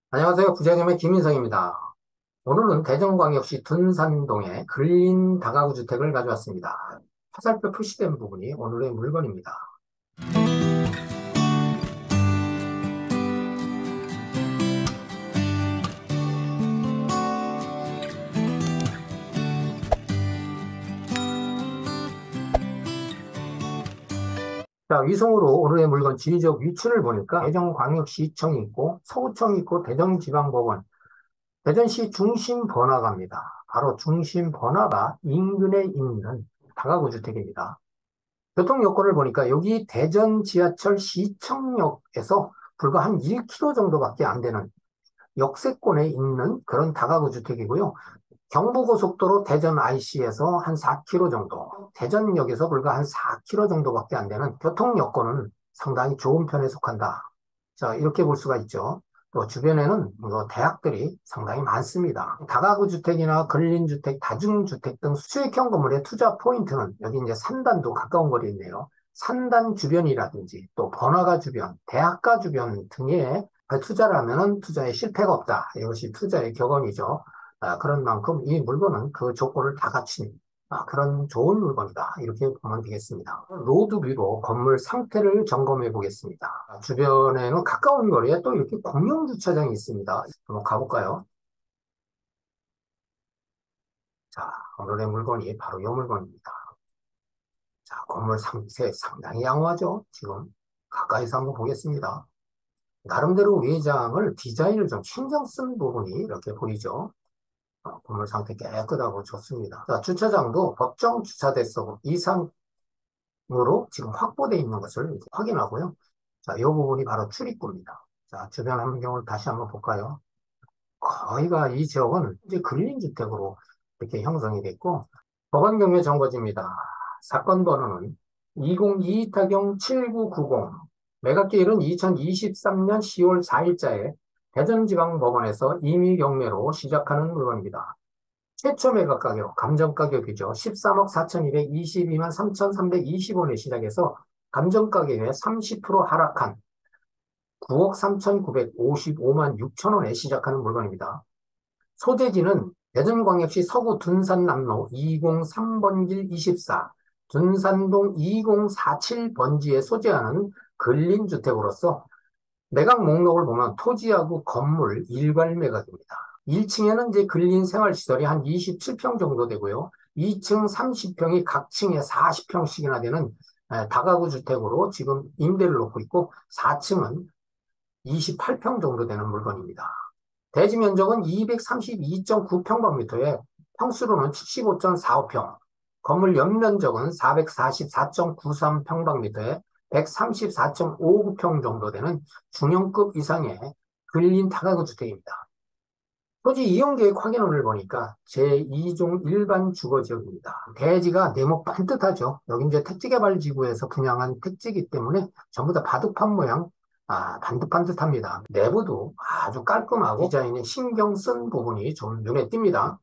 안녕하세요. 부자금의 김인성입니다. 오늘은 대전광역시 둔산동의 근린 다가구 주택을 가져왔습니다. 화살표 표시된 부분이 오늘의 물건입니다. 자, 위성으로 오늘의 물건 지리적 위치를 보니까 대전광역시청이 있고 서구청이 있고 대전지방법원, 대전시 중심 번화가입니다. 바로 중심 번화가 인근에 있는 다가구 주택입니다. 교통 여건을 보니까 여기 대전 지하철 시청역에서 불과 한 1km 정도밖에 안 되는 역세권에 있는 그런 다가구 주택이고요. 경부고속도로 대전 IC에서 한 4km 정도, 대전역에서 불과 한 4km 정도밖에 안 되는 교통 여건은 상당히 좋은 편에 속한다. 자, 이렇게 볼 수가 있죠. 또 주변에는 뭐 대학들이 상당히 많습니다. 다가구 주택이나 근린주택, 다중주택 등 수익형 건물의 투자 포인트는 여기 이제 산단도 가까운 거리에 있네요. 산단 주변이라든지 또 번화가 주변, 대학가 주변 등에 투자를 하면은 투자에 실패가 없다. 이것이 투자의 격언이죠. 그런 만큼 이 물건은 그 조건을 다 갖춘 그런 좋은 물건이다. 이렇게 보면 되겠습니다. 로드뷰로 건물 상태를 점검해 보겠습니다. 주변에는 가까운 거리에 또 이렇게 공영 주차장이 있습니다. 한번 가볼까요? 자, 오늘의 물건이 바로 이 물건입니다. 자, 건물 상태 상당히 양호하죠? 지금 가까이서 한번 보겠습니다. 나름대로 외장을 디자인을 좀 신경 쓴 부분이 이렇게 보이죠? 건물 상태 깨끗하고 좋습니다. 자, 주차장도 법정 주차대석 이상으로 지금 확보되어 있는 것을 확인하고요. 자, 이 부분이 바로 출입구입니다. 자, 주변 환경을 다시 한번 볼까요? 거의가 이 지역은 이제 근린주택으로 이렇게 형성이 됐고, 법원 경매 정보지입니다. 사건 번호는 2022-7990, 매각기일은 2023년 10월 4일자에 대전지방법원에서 임의 경매로 시작하는 물건입니다. 최초 매각 가격, 감정 가격이죠. 13억 4,222만 3,320원에 시작해서 감정 가격에 30% 하락한 9억 3,955만 6천 원에 시작하는 물건입니다. 소재지는 대전광역시 서구 둔산남로 203번길 24, 둔산동 2047번지에 소재하는 근린주택으로서 매각 목록을 보면 토지하고 건물 일괄 매각입니다. 1층에는 이제 근린 생활시설이 한 27평 정도 되고요. 2층 30평이 각 층에 40평씩이나 되는 다가구 주택으로 지금 임대를 놓고 있고 4층은 28평 정도 되는 물건입니다. 대지 면적은 232.9평방미터에 평수로는 75.45평, 건물 연면적은 444.93평방미터에 134.59평 정도 되는 중형급 이상의 근린 다가구 주택입니다. 토지 이용계획 확인원을 보니까 제2종 일반 주거지역입니다. 대지가 네모 반듯하죠. 여기 이제 택지개발지구에서 분양한 택지이기 때문에 전부 다 바둑판 모양 반듯반듯합니다. 내부도 아주 깔끔하고 디자인에 신경 쓴 부분이 좀 눈에 띕니다.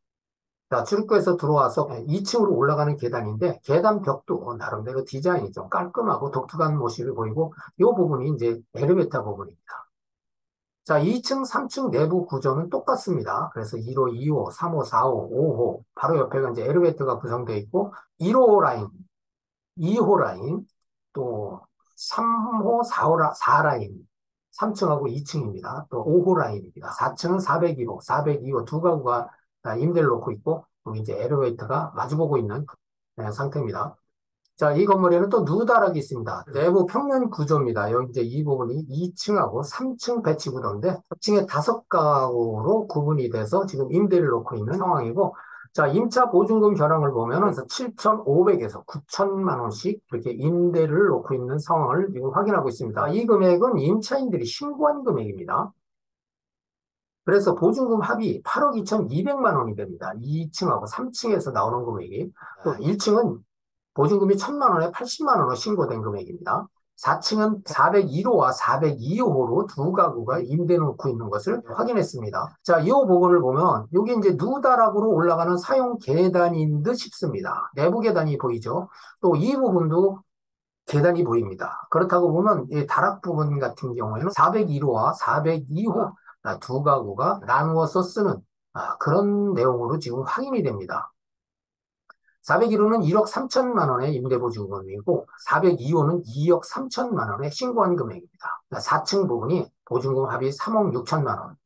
자, 출입구에서 들어와서 2층으로 올라가는 계단인데 계단 벽도 나름대로 디자인이 좀 깔끔하고 독특한 모습이 보이고 이 부분이 이제 엘리베이터 부분입니다. 자, 2층, 3층 내부 구조는 똑같습니다. 그래서 1호, 2호, 3호, 4호, 5호 바로 옆에가 이제 엘리베이터가 구성되어 있고 1호 라인, 2호 라인, 또 3호, 4호, 4라인, 3층하고 2층입니다. 또 5호 라인입니다. 4층은 401호, 402호 두 가구가 임대를 놓고 있고, 여기 이제 엘리베이터가 마주보고 있는 상태입니다. 자, 이 건물에는 또 누다락이 있습니다. 내부 평면 구조입니다. 여기 이제 이 부분이 2층하고 3층 배치 구도인데, 1층에 5가구로 구분이 돼서 지금 임대를 놓고 있는 상황이고, 자, 임차 보증금 현황을 보면은 7,500에서 9천만 원씩 이렇게 임대를 놓고 있는 상황을 지금 확인하고 있습니다. 이 금액은 임차인들이 신고한 금액입니다. 그래서 보증금 합이 8억 2,200만 원이 됩니다. 2층하고 3층에서 나오는 금액이. 또 1층은 보증금이 1,000만 원에 80만 원으로 신고된 금액입니다. 4층은 401호와 402호로 두 가구가 임대 놓고 있는 것을 확인했습니다. 자, 이 부분을 보면 여기 이제 누다락으로 올라가는 사용 계단인 듯 싶습니다. 내부 계단이 보이죠? 또 이 부분도 계단이 보입니다. 그렇다고 보면 이 다락 부분 같은 경우에는 401호와 402호 두 가구가 나누어서 쓰는 그런 내용으로 지금 확인이 됩니다. 401호는 1억 3천만 원의 임대보증금이고 402호는 2억 3천만 원의 신고한 금액입니다. 4층 부분이 보증금 합이 3억 6천만 원.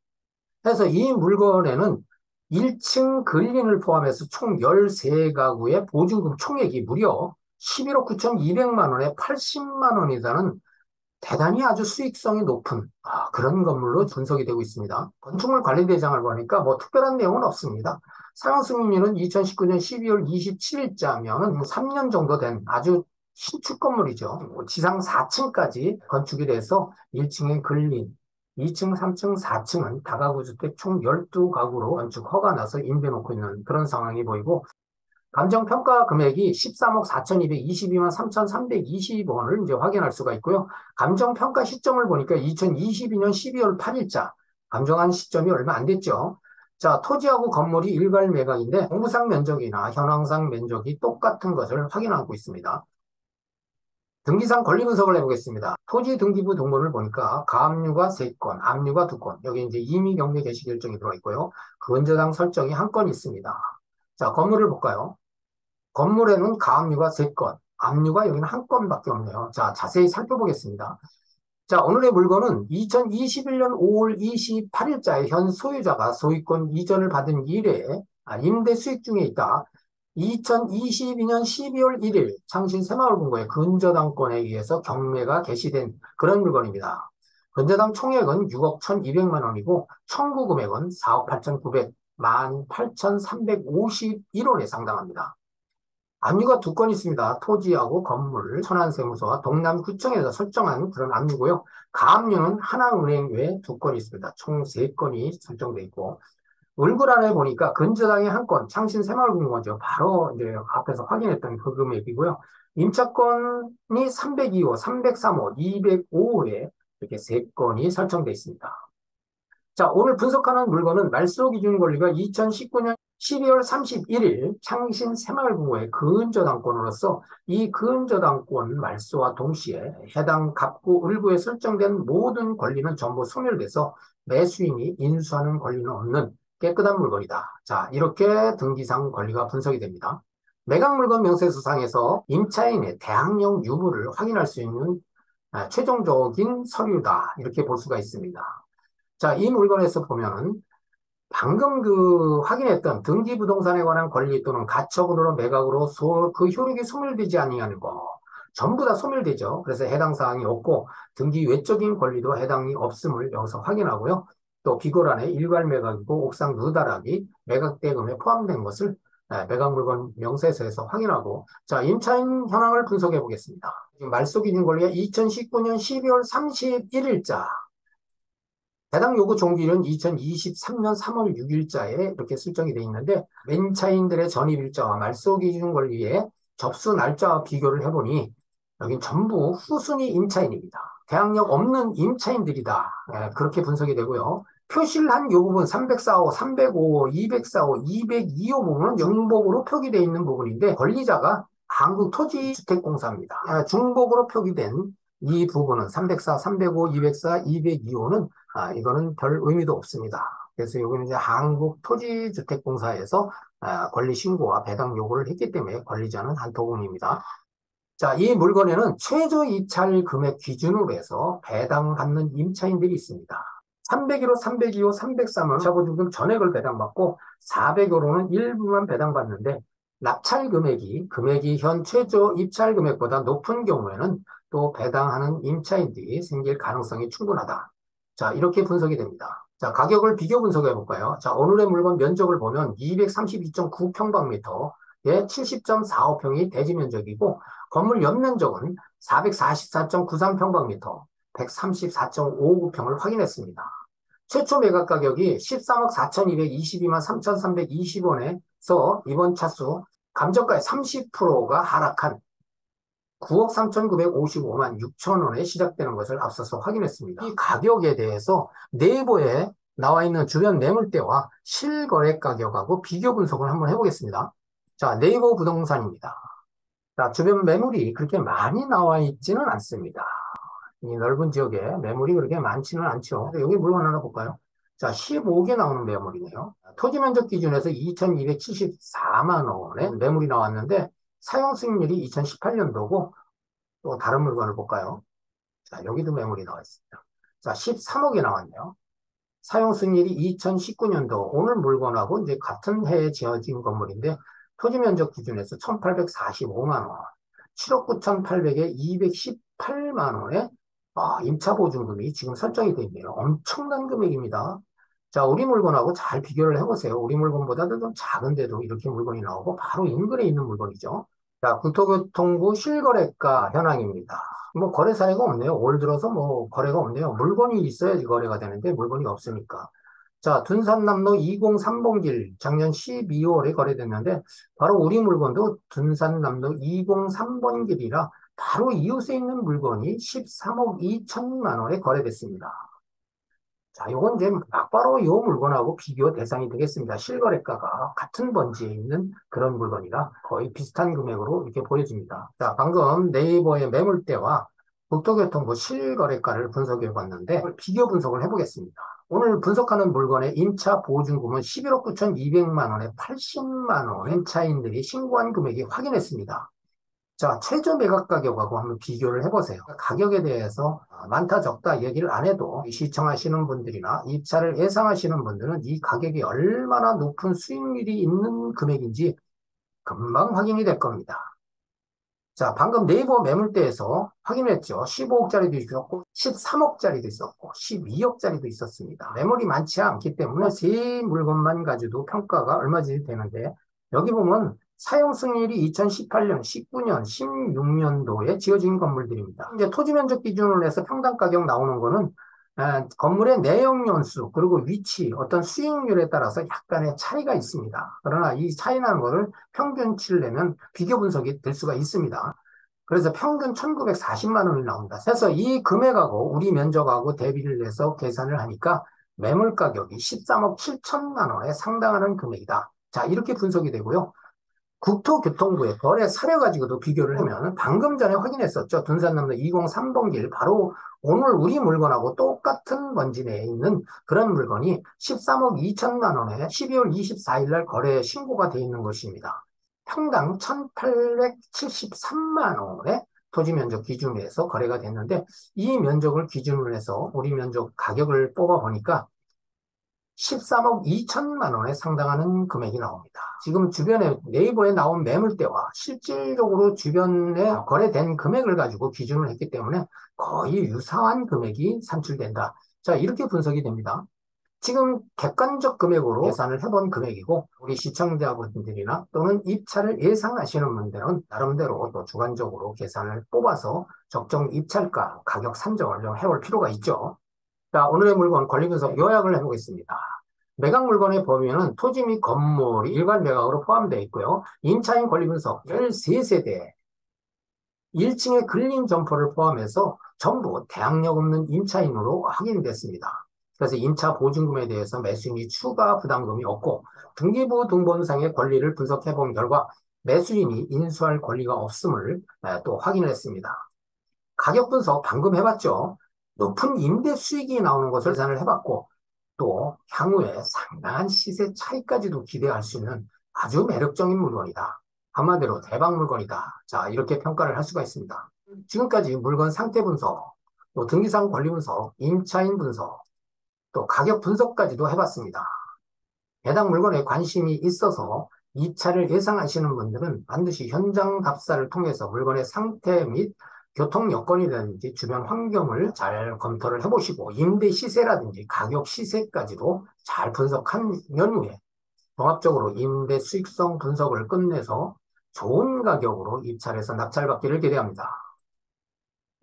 그래서 이 물건에는 1층 근린을 포함해서 총 13가구의 보증금 총액이 무려 11억 9천2백만 원에 80만 원이라는 대단히 아주 수익성이 높은 그런 건물로 분석이 되고 있습니다. 건축물 관리대장을 보니까 뭐 특별한 내용은 없습니다. 상승률은 2019년 12월 27일자면 3년 정도 된 아주 신축 건물이죠. 지상 4층까지 건축이 돼서 1층에 근린, 2층, 3층, 4층은 다가구 주택 총 12가구로 건축 허가 나서 임대 놓고 있는 그런 상황이 보이고, 감정평가 금액이 13억 4,222만 3,320원을 이제 확인할 수가 있고요. 감정평가 시점을 보니까 2022년 12월 8일자, 감정한 시점이 얼마 안 됐죠. 자, 토지하고 건물이 일괄 매각인데 공부상 면적이나 현황상 면적이 똑같은 것을 확인하고 있습니다. 등기상 권리 분석을 해보겠습니다. 토지 등기부 등본을 보니까 가압류가 3건, 압류가 2건, 여기 이제 임의 경매 개시 결정이 들어있고요. 근저당 설정이 1건 있습니다. 자, 건물을 볼까요? 건물에는 가압류가 3건, 압류가 여기는 1건밖에 없네요. 자, 자세히 살펴보겠습니다. 자, 오늘의 물건은 2021년 5월 28일자에 현 소유자가 소유권 이전을 받은 이래 임대 수익 중에 있다. 2022년 12월 1일 창신 새마을금고의 근저당권에 의해서 경매가 개시된 그런 물건입니다. 근저당 총액은 6억 1,200만 원이고 청구 금액은 4억 8,900만 8,351원에 상당합니다. 압류가 2건 있습니다. 토지하고 건물, 천안세무서와 동남구청에서 설정한 그런 압류고요. 가압류는 하나은행 외에 2건 있습니다. 총 3건이 설정돼 있고, 을굴안에 보니까 근저당이 1건, 창신 새마을금고죠. 바로 이제 앞에서 확인했던 그 금액이고요. 임차권이 302호, 303호, 205호에 이렇게 3건이 설정돼 있습니다. 자, 오늘 분석하는 물건은 말소 기준 권리가 2019년 12월 31일 창신 새마을금고의 근저당권으로서 이 근저당권 말소와 동시에 해당 갑구 을구에 설정된 모든 권리는 전부 소멸돼서 매수인이 인수하는 권리는 없는 깨끗한 물건이다. 자, 이렇게 등기상 권리가 분석이 됩니다. 매각물건 명세서상에서 임차인의 대항력 유무를 확인할 수 있는 최종적인 서류다. 이렇게 볼 수가 있습니다. 자, 이 물건에서 보면은 방금 확인했던 등기부동산에 관한 권리 또는 가처분으로 매각으로 그 효력이 소멸되지 아니하는 거 전부 다 소멸되죠. 그래서 해당 사항이 없고 등기 외적인 권리도 해당이 없음을 여기서 확인하고요. 또 비고란에 일괄 매각이고 옥상 누다락이 매각 대금에 포함된 것을 매각 물건 명세서에서 확인하고, 자, 임차인 현황을 분석해 보겠습니다. 지금 말소 기준 권리가 2019년 12월 31일자 해당 요구 종기일은 2023년 3월 6일자에 이렇게 설정이 되어 있는데, 멘차인들의 전입일자와 말소기준 권리의 접수 날짜와 비교를 해보니 여긴 전부 후순위 임차인입니다. 대항력 없는 임차인들이다. 그렇게 분석이 되고요. 표시를 한 요 부분 304호, 305호, 204호, 202호 부분은 중복으로 표기되어 있는 부분인데 권리자가 한국토지주택공사입니다. 중복으로 표기된 이 부분은 304, 305, 204, 202호는 이거는 별 의미도 없습니다. 그래서 여기는 이제 한국토지주택공사에서 권리 신고와 배당 요구를 했기 때문에 권리자는 한토공입니다. 자, 이 물건에는 최저 입찰 금액 기준으로 해서 배당받는 임차인들이 있습니다. 301호, 302호, 303호는 임차보증금 전액을 배당받고 400호로는 일부만 배당받는데 납찰 금액이 현 최저 입찰 금액보다 높은 경우에는 또 배당하는 임차인들이 생길 가능성이 충분하다. 자, 이렇게 분석이 됩니다. 자, 가격을 비교 분석해 볼까요? 자, 오늘의 물건 면적을 보면 232.9평방미터에 70.45평이 대지 면적이고 건물 연면적은 444.93평방미터, 134.59평을 확인했습니다. 최초 매각 가격이 13억 4,222만 3,320원에서 이번 차수 감정가의 30%가 하락한 9억 3,955만 6천 원에 시작되는 것을 앞서서 확인했습니다. 이 가격에 대해서 네이버에 나와 있는 주변 매물대와 실거래 가격하고 비교 분석을 한번 해보겠습니다. 자, 네이버 부동산입니다. 자, 주변 매물이 그렇게 많이 나와 있지는 않습니다. 이 넓은 지역에 매물이 그렇게 많지는 않죠. 여기 물건 하나 볼까요? 자, 15개 나오는 매물이네요. 토지 면적 기준에서 2,274만 원의 매물이 나왔는데 사용 수익률이 2018년도고 또 다른 물건을 볼까요? 자, 여기도 매물이 나와 있습니다. 자, 13억이 나왔네요. 사용 수익률이 2019년도 오늘 물건하고 이제 같은 해에 지어진 건물인데 토지 면적 기준에서 1,845만 원, 7억 9,800에 218만 원에 임차 보증금이 지금 설정이 되어 있네요. 엄청난 금액입니다. 자, 우리 물건하고 잘 비교를 해보세요. 우리 물건보다도 좀 작은데도 이렇게 물건이 나오고 바로 인근에 있는 물건이죠. 자, 국토교통부 실거래가 현황입니다. 뭐 거래 사례가 없네요. 올 들어서 뭐 거래가 없네요. 물건이 있어야지 거래가 되는데 물건이 없으니까. 자, 둔산남로 203번길 작년 12월에 거래됐는데 바로 우리 물건도 둔산남로 203번길이라 바로 이웃에 있는 물건이 13억 2천만 원에 거래됐습니다. 자, 요건 이제 막바로 요 물건하고 비교 대상이 되겠습니다. 실거래가가 같은 번지에 있는 그런 물건이라 거의 비슷한 금액으로 이렇게 보여집니다. 자, 방금 네이버의 매물대와 국토교통부 실거래가를 분석해 봤는데 비교 분석을 해보겠습니다. 오늘 분석하는 물건의 임차 보증금은 11억 9,200만 원에 80만 원 임차인들이 신고한 금액이 확인했습니다. 자, 최저 매각 가격하고 한번 비교를 해보세요. 가격에 대해서 많다 적다 얘기를 안 해도 시청하시는 분들이나 입찰을 예상하시는 분들은 이 가격이 얼마나 높은 수익률이 있는 금액인지 금방 확인이 될 겁니다. 자, 방금 네이버 매물대에서 확인했죠. 15억짜리도 있었고, 13억짜리도 있었고, 12억짜리도 있었습니다. 매물이 많지 않기 때문에 세 물건만 가지고 평가가 얼마든지 되는데, 여기 보면 사용 승률이 2018년, 19년, 16년도에 지어진 건물들입니다. 이제 토지 면적 기준으로 해서 평당 가격 나오는 거는 건물의 내역 연수, 그리고 위치, 어떤 수익률에 따라서 약간의 차이가 있습니다. 그러나 이 차이 나는 거를 평균치를 내면 비교 분석이 될 수가 있습니다. 그래서 평균 1,940만 원이 나옵니다. 그래서 이 금액하고 우리 면적하고 대비를 해서 계산을 하니까 매물 가격이 13억 7천만 원에 상당하는 금액이다. 자, 이렇게 분석이 되고요. 국토교통부의 거래 사례 가지고도 비교를 하면 방금 전에 확인했었죠. 둔산남로 203번길 바로 오늘 우리 물건하고 똑같은 번지 내에 있는 그런 물건이 13억 2천만 원에 12월 24일 날 거래 신고가 되어 있는 것입니다. 평당 1,873만 원에 토지 면적 기준에서 거래가 됐는데 이 면적을 기준으로 해서 우리 면적 가격을 뽑아 보니까 13억 2천만 원에 상당하는 금액이 나옵니다. 지금 주변에 네이버에 나온 매물대와 실질적으로 주변에 거래된 금액을 가지고 기준을 했기 때문에 거의 유사한 금액이 산출된다. 자, 이렇게 분석이 됩니다. 지금 객관적 금액으로 계산을 해본 금액이고 우리 시청자분들이나 또는 입찰을 예상하시는 분들은 나름대로 또 주관적으로 계산을 뽑아서 적정 입찰가, 가격 산정을 좀 해볼 필요가 있죠. 자, 오늘의 물건 권리분석 요약을 해보겠습니다. 매각 물건의 범위는 토지 및 건물이 일괄 매각으로 포함되어 있고요. 임차인 권리분석 13세대, 1층의 근린 점포를 포함해서 전부 대항력 없는 임차인으로 확인됐습니다. 그래서 임차 보증금에 대해서 매수인이 추가 부담금이 없고 등기부 등본상의 권리를 분석해 본 결과 매수인이 인수할 권리가 없음을 또 확인을 했습니다. 가격 분석 방금 해봤죠. 높은 임대 수익이 나오는 것을 계산을 해봤고 또 향후에 상당한 시세 차이까지도 기대할 수 있는 아주 매력적인 물건이다. 한마디로 대박 물건이다. 자, 이렇게 평가를 할 수가 있습니다. 지금까지 물건 상태 분석, 또 등기상 권리 분석, 임차인 분석, 또 가격 분석까지도 해봤습니다. 해당 물건에 관심이 있어서 입찰을 예상하시는 분들은 반드시 현장 답사를 통해서 물건의 상태 및 교통 여건이라든지 주변 환경을 잘 검토를 해보시고 임대 시세라든지 가격 시세까지도 잘 분석한 연후에 종합적으로 임대 수익성 분석을 끝내서 좋은 가격으로 입찰해서 낙찰받기를 기대합니다.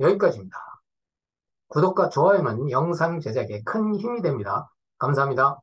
여기까지입니다. 구독과 좋아요는 영상 제작에 큰 힘이 됩니다. 감사합니다.